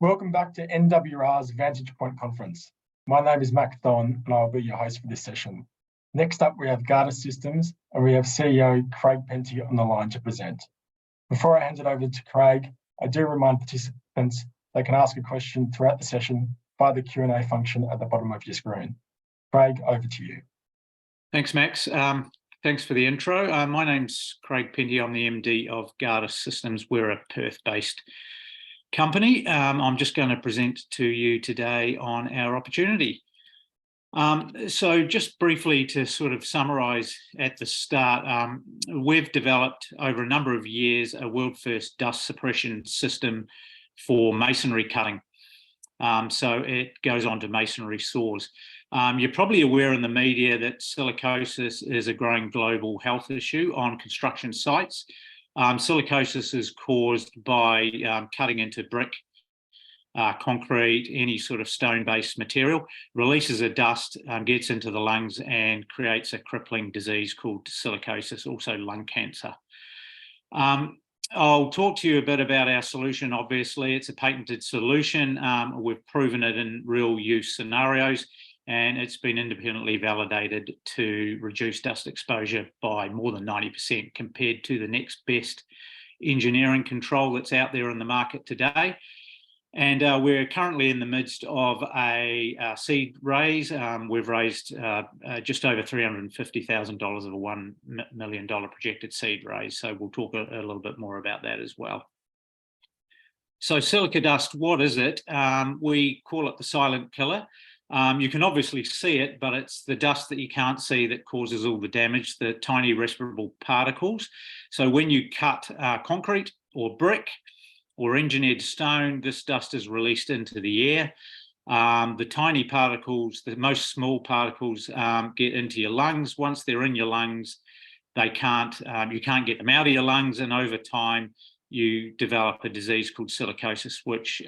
Welcome back to NWR's Vantage Point Conference. My name is Mac Thon and I'll be your host for this session. Next up, we have Guarda Systems and we have CEO Craig Penty on the line to present. Before I hand it over to Craig, I do remind participants they can ask a question throughout the session via the Q&A function at the bottom of your screen. Craig, over to you. Thanks, Max. Thanks for the intro. My name's Craig Penty. I'm the MD of Guarda Systems. We're a Perth-based company. I'm just going to present to you today on our opportunity. So just briefly to sort of summarise at the start, we've developed over a number of years a world-first dust suppression system for masonry cutting. So it goes on to masonry saws. You're probably aware in the media that silicosis is a growing global health issue on construction sites. Silicosis is caused by cutting into brick, concrete, any sort of stone-based material, releases a dust, gets into the lungs and creates a crippling disease called silicosis, also lung cancer. I'll talk to you a bit about our solution. Obviously, it's a patented solution. We've proven it in real use scenarios, and it's been independently validated to reduce dust exposure by more than 90% compared to the next best engineering control that's out there in the market today. And we're currently in the midst of a seed raise. We've raised just over $350,000 of a $1 million projected seed raise. So we'll talk a little bit more about that as well. So silica dust, what is it? We call it the silent killer. You can obviously see it, but it's the dust that you can't see that causes all the damage, the tiny respirable particles. So when you cut concrete or brick or engineered stone, this dust is released into the air. The tiny particles, the most small particles, get into your lungs. Once they're in your lungs, you can't get them out of your lungs, and over time you develop a disease called silicosis, which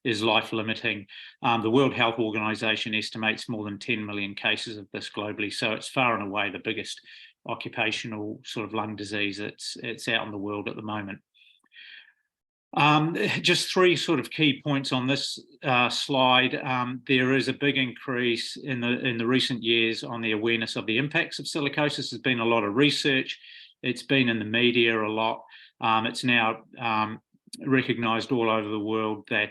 is life-limiting. The World Health Organization estimates more than 10 million cases of this globally, so it's far and away the biggest occupational sort of lung disease it's out in the world at the moment. Just three sort of key points on this slide. There is a big increase in the recent years on the awareness of the impacts of silicosis. There's been a lot of research. It's been in the media a lot. It's now recognised all over the world that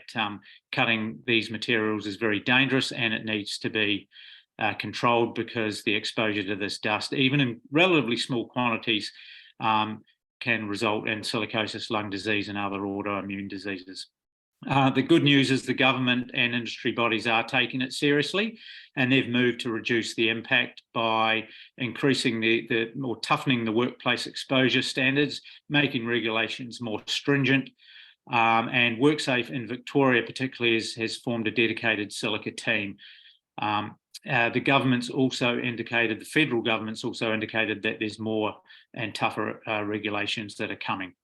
cutting these materials is very dangerous and it needs to be controlled, because the exposure to this dust, even in relatively small quantities, can result in silicosis, lung disease and other autoimmune diseases. The good news is the government and industry bodies are taking it seriously, and they've moved to reduce the impact by increasing or toughening the workplace exposure standards, making regulations more stringent. And WorkSafe in Victoria particularly has formed a dedicated silica team. The government's also indicated, the federal government's also indicated that there's more and tougher regulations that are coming.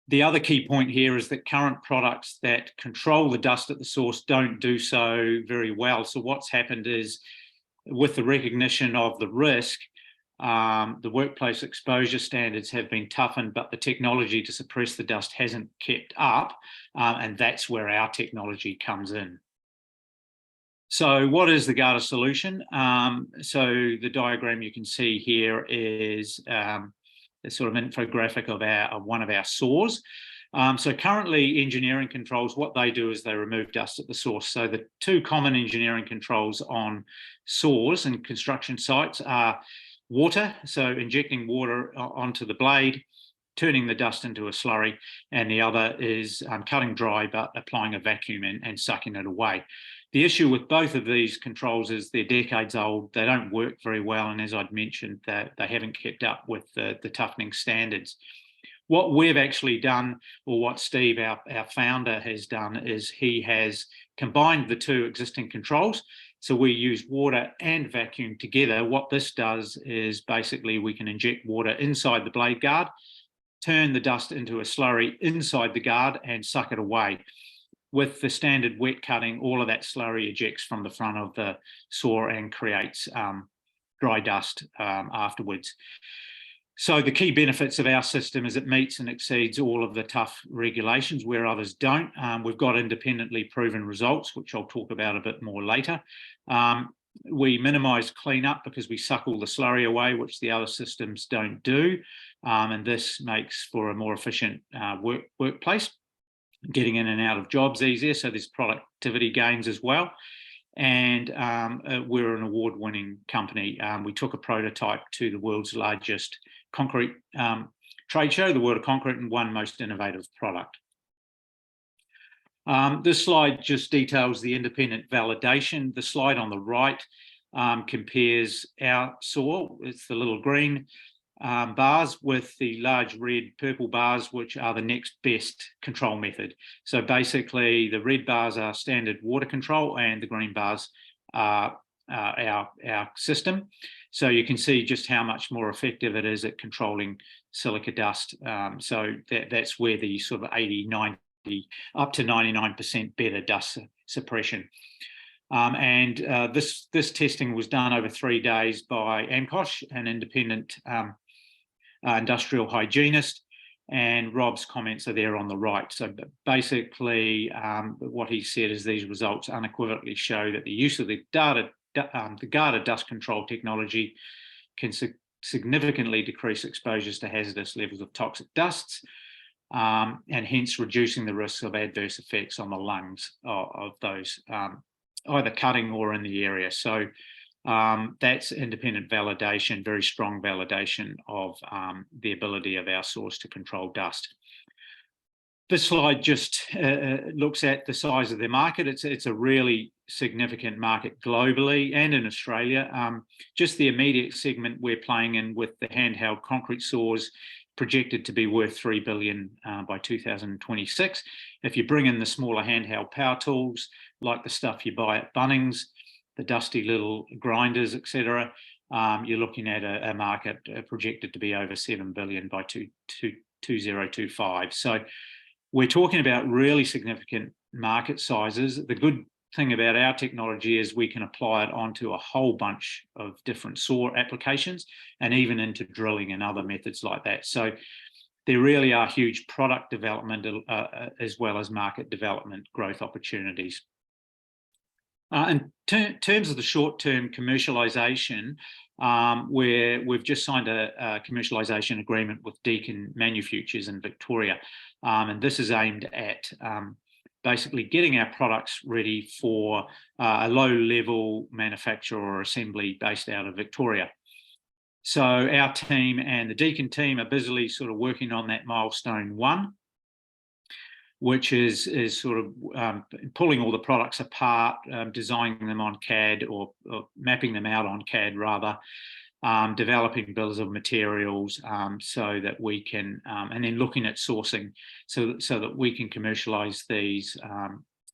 The other key point here is that current products that control the dust at the source don't do so very well. So what's happened is, with the recognition of the risk, the workplace exposure standards have been toughened, but the technology to suppress the dust hasn't kept up, and that's where our technology comes in. So what is the Guarda solution? So the diagram you can see here is a sort of infographic of one of our saws. So currently engineering controls, what they do is they remove dust at the source. So the two common engineering controls on saws and construction sites are water, so injecting water onto the blade, turning the dust into a slurry, and the other is cutting dry but applying a vacuum and sucking it away. The issue with both of these controls is they're decades old, they don't work very well, and as I'd mentioned, that they haven't kept up with the toughening standards. What we've actually done, or what Steve, our founder, has done, is he has combined the two existing controls. So we use water and vacuum together. What this does is basically we can inject water inside the blade guard, turn the dust into a slurry inside the guard and suck it away. With the standard wet cutting, all of that slurry ejects from the front of the saw and creates dry dust afterwards. So the key benefits of our system is it meets and exceeds all of the tough regulations where others don't. We've got independently proven results, which I'll talk about a bit more later. We minimise cleanup because we suck all the slurry away, which the other systems don't do. And this makes for a more efficient workplace, getting in and out of jobs easier. So there's productivity gains as well. And we're an award-winning company. We took a prototype to the world's largest concrete trade show, the World of Concrete, and won most innovative product. This slide just details the independent validation. The slide on the right compares our soil, it's the little green bars, with the large red purple bars, which are the next best control method. So basically the red bars are standard water control and the green bars are our system. So you can see just how much more effective it is at controlling silica dust. So that's where the sort of 80, 90, up to 99% better dust suppression. This testing was done over 3 days by Amkosh, an independent industrial hygienist, and Rob's comments are there on the right. So basically what he said is these results unequivocally show that the use of the Guarda dust control technology can significantly decrease exposures to hazardous levels of toxic dusts, and hence reducing the risk of adverse effects on the lungs of those either cutting or in the area. So that's independent validation, very strong validation of the ability of our source to control dust. This slide just looks at the size of the market. It's a really significant market globally and in Australia. Just the immediate segment we're playing in with the handheld concrete saws projected to be worth $3 billion by 2026. If you bring in the smaller handheld power tools, like the stuff you buy at Bunnings, the dusty little grinders, etc., you're looking at a market projected to be over $7 billion by 2025. So we're talking about really significant market sizes. The good thing about our technology is we can apply it onto a whole bunch of different saw applications and even into drilling and other methods like that. So there really are huge product development as well as market development growth opportunities. In terms of the short-term commercialisation, where we've just signed a commercialisation agreement with Deakin Manufactures in Victoria, and this is aimed at basically getting our products ready for a low-level manufacture or assembly based out of Victoria. So our team and the Deakin team are busily sort of working on that milestone 1, which is sort of pulling all the products apart, designing them on CAD or mapping them out on CAD rather, developing bills of materials so that we can, and then looking at sourcing so that we can commercialise these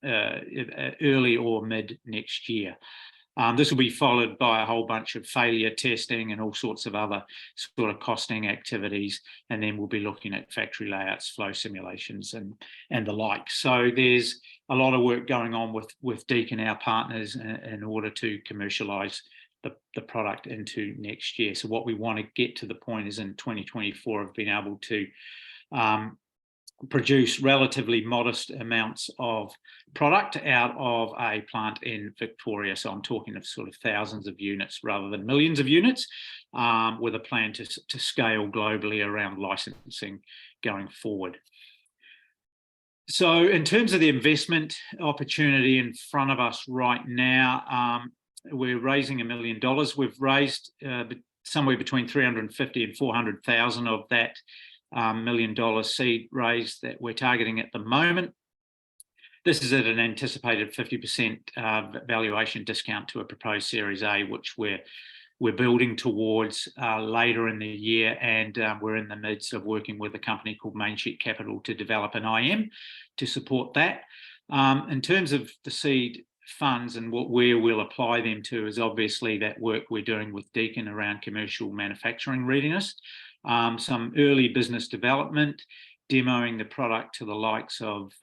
early or mid next year. This will be followed by a whole bunch of failure testing and all sorts of other sort of costing activities, and then we'll be looking at factory layouts, flow simulations, and the like. So there's a lot of work going on with Deakin, our partners, in order to commercialise the product into next year. So what we want to get to the point is in 2024 of being able to produce relatively modest amounts of product out of a plant in Victoria. So I'm talking of sort of thousands of units rather than millions of units, with a plan to scale globally around licensing going forward. So in terms of the investment opportunity in front of us right now, we're raising $1 million. We've raised somewhere between 350 and 400,000 of that $1 million seed raise that we're targeting at the moment. This is at an anticipated 50% valuation discount to a proposed Series A, which we're building towards later in the year, and we're in the midst of working with a company called Mainsheet Capital to develop an IM to support that. In terms of the seed funds and where we'll apply them to is obviously that work we're doing with Deakin around commercial manufacturing readiness, some early business development, demoing the product to the likes of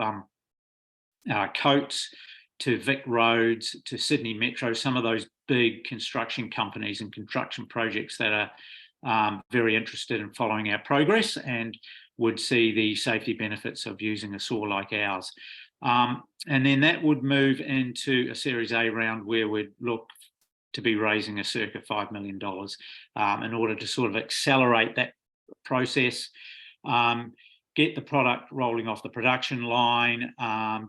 Coates, to Vic Roads, to Sydney Metro, some of those big construction companies and construction projects that very interested in following our progress and would see the safety benefits of using a saw like ours. And then that would move into a Series A round where we'd look to be raising a circa $5 million in order to sort of accelerate that process, get the product rolling off the production line,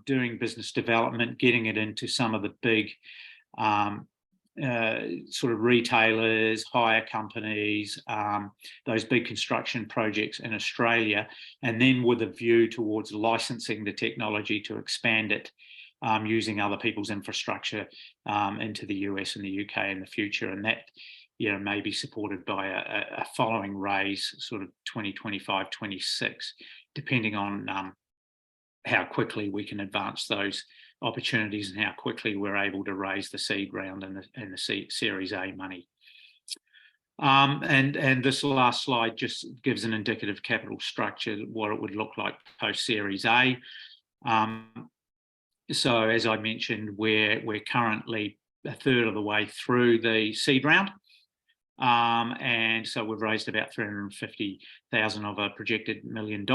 doing business development, getting it into some of the big sort of retailers, hire companies, those big construction projects in Australia, and then with a view towards licensing the technology to expand it using other people's infrastructure into the US and the UK in the future. And that, may be supported by a following raise, sort of 2025, 26, depending on how quickly we can advance those opportunities and how quickly we're able to raise the seed round and the Series A money. And this last slide just gives an indicative capital structure, what it would look like post Series A. So as I mentioned, we're currently a third of the way through the seed round. And so we've raised about 350,000 of a projected $1 million.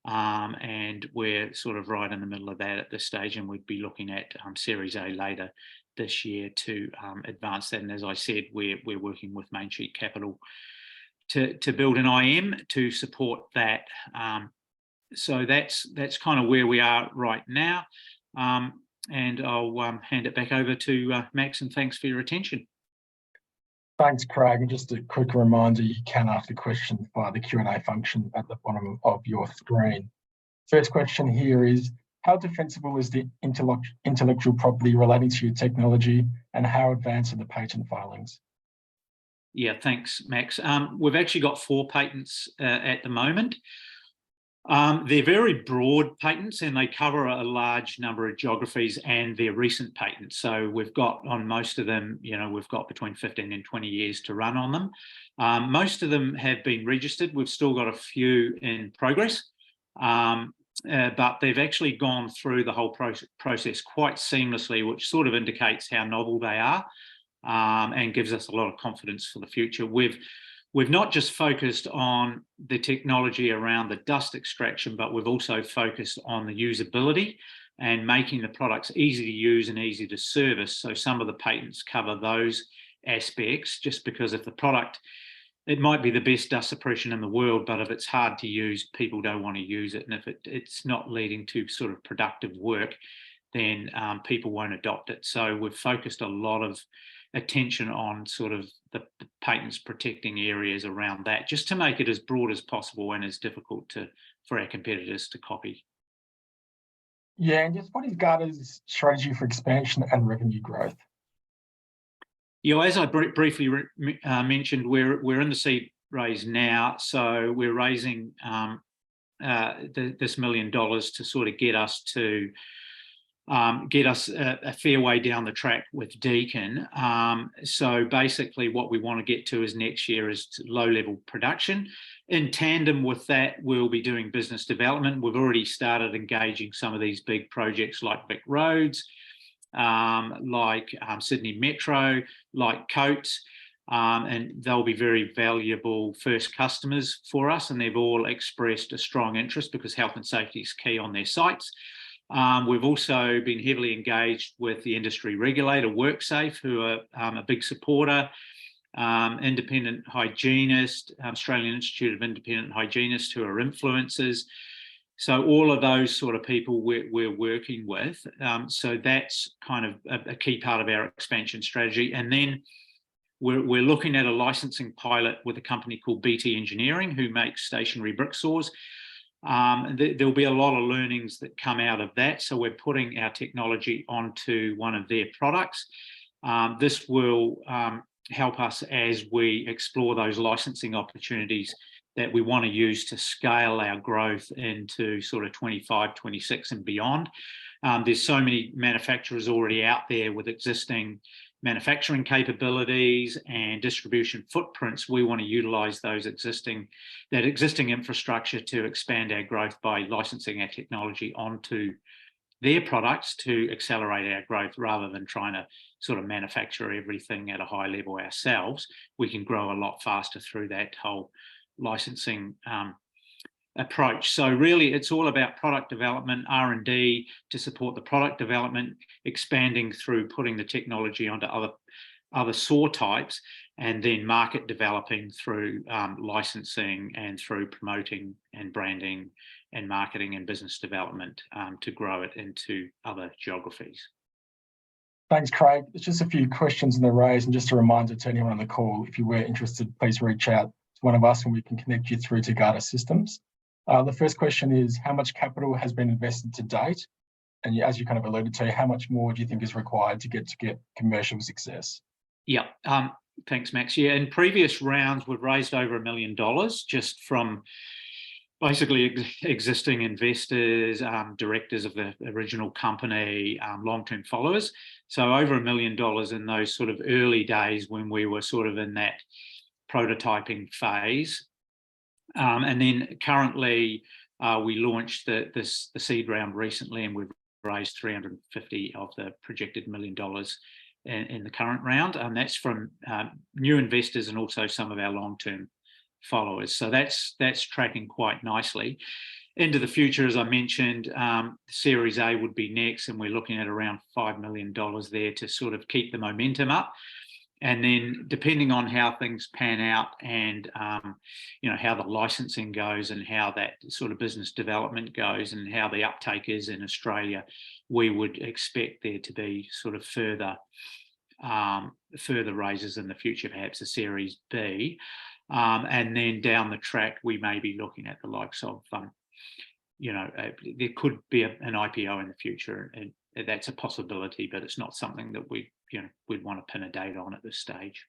And we're sort of right in the middle of that at this stage, and we'd be looking at Series A later this year to advance that. And as I said, we're working with Main Street Capital to build an IM to support that. So that's kind of where we are right now. And I'll hand it back over to Max, and thanks for your attention. Thanks, Craig. And just a quick reminder, you can ask a question via the Q&A function at the bottom of your screen. First question here is, how defensible is the intellectual property relating to your technology, and how advanced are the patent filings? Yeah, thanks, Max. We've actually got 4 patents at the moment. They're very broad patents, and they cover a large number of geographies, and they're recent patents. So we've got on most of them, we've got between 15 and 20 years to run on them. Most of them have been registered. We've still got a few in progress, but they've actually gone through the whole process quite seamlessly, which sort of indicates how novel they are and gives us a lot of confidence for the future. We've not just focused on the technology around the dust extraction, but we've also focused on the usability and making the products easy to use and easy to service. So some of the patents cover those aspects, just because if the product, it might be the best dust suppression in the world, but if it's hard to use, people don't want to use it. And if it's not leading to sort of productive work, then people won't adopt it. So we've focused a lot of attention on sort of the patents protecting areas around that, just to make it as broad as possible and as difficult for our competitors to copy. Yeah, and just what is Guarda's strategy for expansion and revenue growth? As I briefly mentioned, we're in the seed raise now, so we're raising this $1 million to sort of get us a fair way down the track with Deakin. So basically what we want to get to is next year is low-level production. In tandem with that, we'll be doing business development. We've already started engaging some of these big projects like Vic Roads, like Sydney Metro, like Coates, and they'll be very valuable first customers for us, and they've all expressed a strong interest because health and safety is key on their sites. We've also been heavily engaged with the industry regulator, WorkSafe, who are a big supporter, independent hygienist, Australian Institute of Independent Hygienists, who are influencers. So all of those sort of people we're working with. So that's kind of a key part of our expansion strategy. And then we're looking at a licensing pilot with a company called BT Engineering, who makes stationary brick saws. There'll be a lot of learnings that come out of that. So we're putting our technology onto one of their products. This will help us as we explore those licensing opportunities that we want to use to scale our growth into sort of 25, 26 and beyond. There's so many manufacturers already out there with existing manufacturing capabilities and distribution footprints. We want to utilize that existing infrastructure to expand our growth by licensing our technology onto their products to accelerate our growth rather than trying to sort of manufacture everything at a high level ourselves. We can grow a lot faster through that whole licensing approach. So really, it's all about product development, R&D to support the product development, expanding through putting the technology onto other saw types, and then market developing through licensing and through promoting and branding and marketing and business development to grow it into other geographies. Thanks, Craig. There's just a few questions in the raise, and just a reminder to anyone on the call, if you were interested, please reach out to one of us and we can connect you through to Guarda Systems. The first question is, how much capital has been invested to date? And as you kind of alluded to, how much more do you think is required to get commercial success? Yeah, thanks, Max. Yeah, in previous rounds, we've raised over $1 million just from basically existing investors, directors of the original company, long-term followers. So over $1 million in those sort of early days when we were sort of in that prototyping phase. And then currently we launched the seed round recently, and we've raised 350 of the projected $1 million in the current round. And that's from new investors and also some of our long-term followers. So that's tracking quite nicely. Into the future, as I mentioned, Series A would be next, and we're looking at around $5 million there to sort of keep the momentum up. And then depending on how things pan out and, how the licensing goes and how that sort of business development goes and how the uptake is in Australia, we would expect there to be sort of further raises in the future, perhaps a Series B. And then down the track, we may be looking at the likes of, there could be an IPO in the future, and that's a possibility, but it's not something that we'd want to pin a date on at this stage.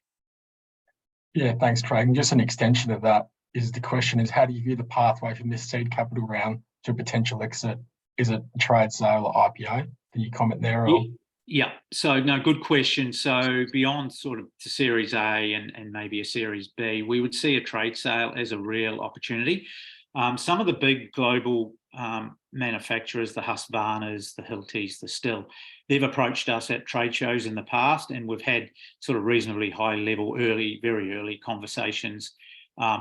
Yeah, thanks, Craig. And just an extension of that is the question is, how do you view the pathway from this seed capital round to a potential exit? Is it a trade sale or IPO? Can you comment there? Or? Yeah, so no, good question. So beyond sort of the Series A and maybe a Series B, we would see a trade sale as a real opportunity. Some of the big global manufacturers, the Husqvarnas, the Hiltis, the Stihl, they've approached us at trade shows in the past, and we've had sort of reasonably high level, very early conversations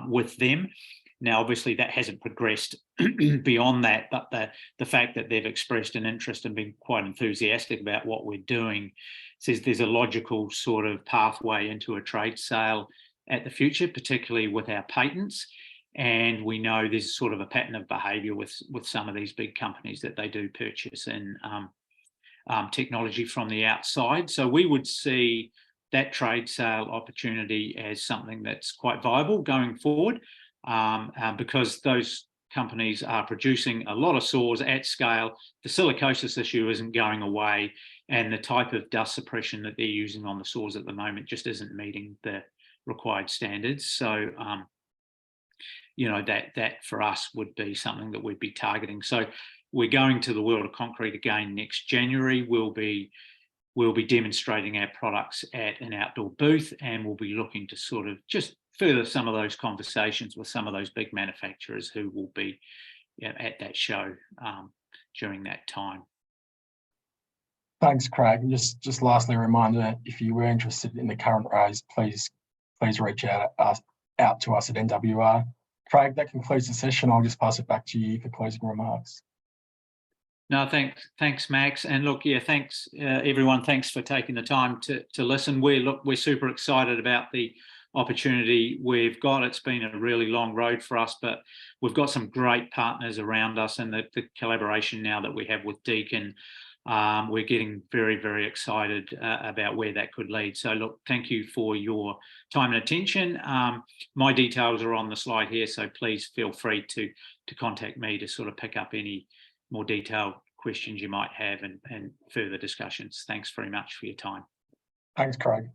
with them. Now, obviously, that hasn't progressed beyond that, but the fact that they've expressed an interest and been quite enthusiastic about what we're doing says there's a logical sort of pathway into a trade sale at the future, particularly with our patents. And we know there's sort of a pattern of behaviour with some of these big companies that they do purchase in technology from the outside. So we would see that trade sale opportunity as something that's quite viable going forward. Because those companies are producing a lot of saws at scale. The silicosis issue isn't going away, and the type of dust suppression that they're using on the saws at the moment just isn't meeting the required standards. So, that for us would be something that we'd be targeting. So we're going to the World of Concrete again next January. We'll be demonstrating our products at an outdoor booth, and we'll be looking to sort of just further some of those conversations with some of those big manufacturers who will be at that show during that time. Thanks, Craig. And just lastly, a reminder, if you were interested in the current raise, please reach out to us at NWR. Craig, that concludes the session. I'll just pass it back to you for closing remarks. No, thanks, Max. And look, yeah, thanks everyone. Thanks for taking the time to listen. We're super excited about the opportunity we've got. It's been a really long road for us, but we've got some great partners around us, and the collaboration now that we have with Deakin, we're getting very, very excited about where that could lead. So look, thank you for your time and attention. My details are on the slide here, so please feel free to contact me to sort of pick up any more detailed questions you might have and further discussions. Thanks very much for your time. Thanks, Craig.